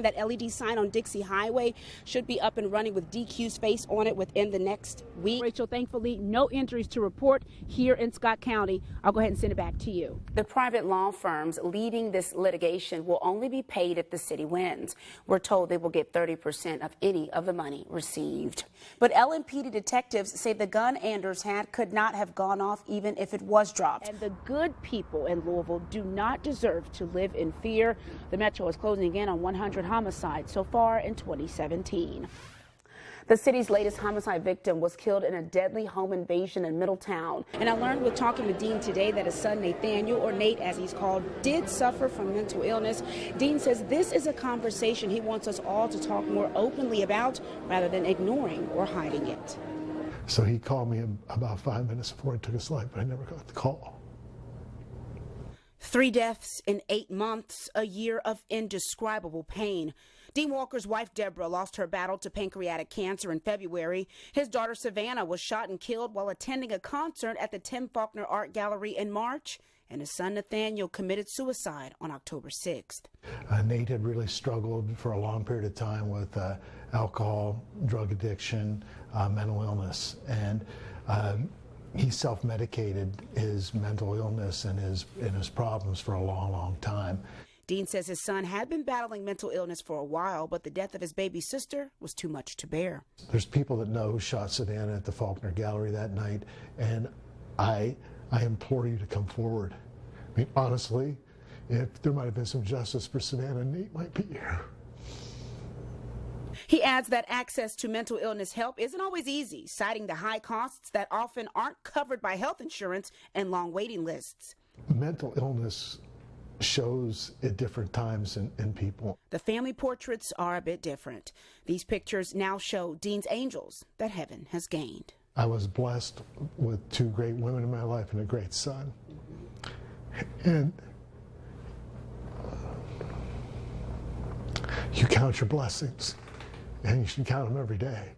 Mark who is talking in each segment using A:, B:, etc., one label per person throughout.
A: that LED sign on Dixie Highway should be up and running with DQ's face on it within the next week. Rachel, thankfully, no injuries to report here in Scott County. I'll go ahead and send it back to you. The private law firms leading this litigation will only be paid if the city wins. We're told they will get 30% of any of the money received. But LMPD detectives say the gun Anders had could not have gone off even if it was dropped. And the good people in Louisville do not deserve to live in fear. The Metro is closing in on 100 homicides so far in 2017. The city's latest homicide victim was killed in a deadly home invasion in Middletown. And I learned with talking with Dean today that his son Nathaniel, or Nate as he's called, did suffer from mental illness. Dean says this is a conversation he wants us all to talk more openly about rather than ignoring or hiding it.
B: So he called me about 5 minutes before he took his life, but I never got the call.
A: 3 deaths in 8 months, a year of indescribable pain. Dean Walker's wife, Deborah, lost her battle to pancreatic cancer in February. His daughter, Savannah, was shot and killed while attending a concert at the Tim Faulkner Art Gallery in March. And his son, Nathaniel, committed suicide on October 6th.
B: Nate had really struggled for a long period of time with alcohol, drug addiction, mental illness. And he self-medicated his mental illness and his problems for a long, long time.
A: Dean says his son had been battling mental illness for a while, but the death of his baby sister was too much to bear.
B: There's people that know who shot Savannah at the Faulkner Gallery that night, and I implore you to come forward. I mean, honestly, if there might have been some justice for Savannah, Nate might be here.
A: He adds that access to mental illness help isn't always easy, citing the high costs that often aren't covered by health insurance and long waiting lists.
B: Mental illness shows at different times in people.
A: The family portraits are a bit different. These pictures now show Dean's angels that heaven has gained.
B: I was blessed with 2 great women in my life and a great son. And you count your blessings, and you should count them every day.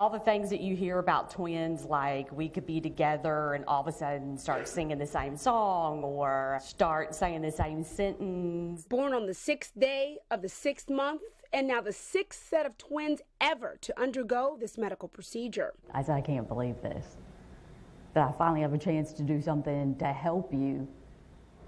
C: All the things that you hear about twins, like we could be together and all of a sudden start singing the same song or start saying the same sentence.
A: Born on the 6th day of the 6th month, and now the 6th set of twins ever to undergo this medical procedure.
D: I said, I can't believe this, that I finally have a chance to do something to help you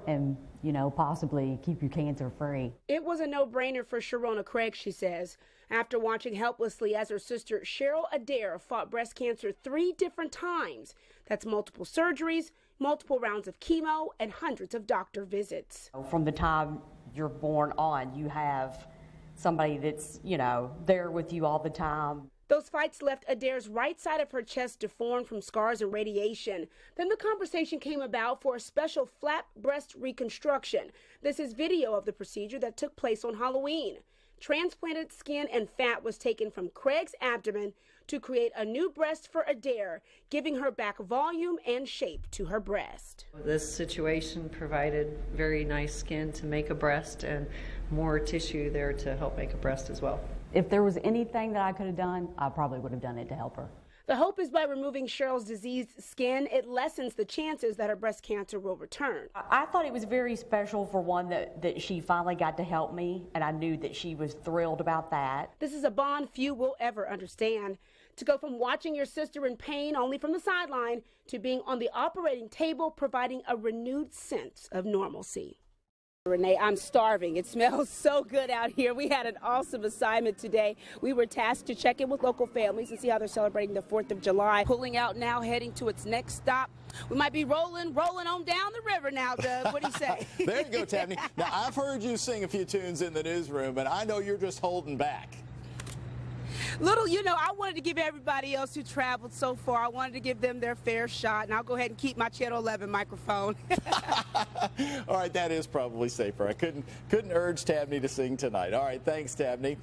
D: and, you know, possibly keep you cancer free.
A: It was a no-brainer for Sharona Craig, she says, after watching helplessly as her sister Cheryl Adair fought breast cancer 3 different times. That's multiple surgeries, multiple rounds of chemo, and hundreds of doctor visits.
C: From the time you're born on, you have somebody that's, you know, there with you all the time.
A: Those fights left Adair's right side of her chest deformed from scars and radiation. Then the conversation came about for a special flap breast reconstruction. This is video of the procedure that took place on Halloween. Transplanted skin and fat was taken from Craig's abdomen to create a new breast for Adair, giving her back volume and shape to her breast.
E: This situation provided very nice skin to make a breast and more tissue there to help make a breast as well.
D: If there was anything that I could have done, I probably would have done it to help her.
A: The hope is by removing Cheryl's diseased skin, it lessens the chances that her breast cancer will return.
C: I thought it was very special for one that she finally got to help me, and I knew that she was thrilled about that.
A: This is a bond few will ever understand. To go from watching your sister in pain only from the sideline to being on the operating table, providing a renewed sense of normalcy. Renee, I'm starving. It smells so good out here. We had an awesome assignment today. We were tasked to check in with local families and see how they're celebrating the 4th of July. Pulling out now, heading to its next stop. We might be rolling on down the river now, Doug. What do you say?
F: There you go, Tabnie. Now, I've heard you sing a few tunes in the newsroom, and I know you're just holding back.
A: Little, you know, I wanted to give everybody else who traveled so far, I wanted to give them their fair shot, and I'll go ahead and keep my Channel 11 microphone.
F: All right, that is probably safer. I couldn't urge Tabnie to sing tonight. All right, thanks, Tabnie.